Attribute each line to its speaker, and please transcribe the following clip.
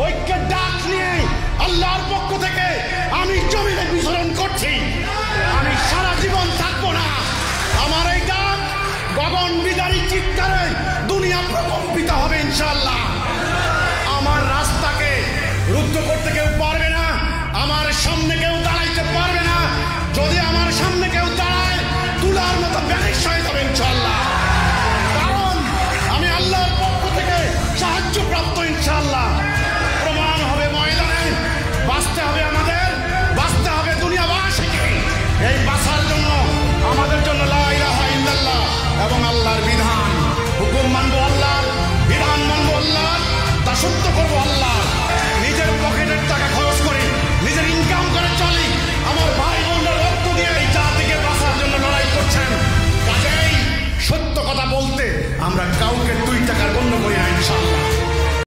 Speaker 1: ঐক্যের ডাক নিয়ে আল্লাহর পক্ষ থেকে আমি জমিনে বিচরণ করছি। আমি সারা জীবন থাকবো না। আমার এই ডাক গগন বিদারী চিৎকারে দুনিয়া প্রকম্পিত হবে।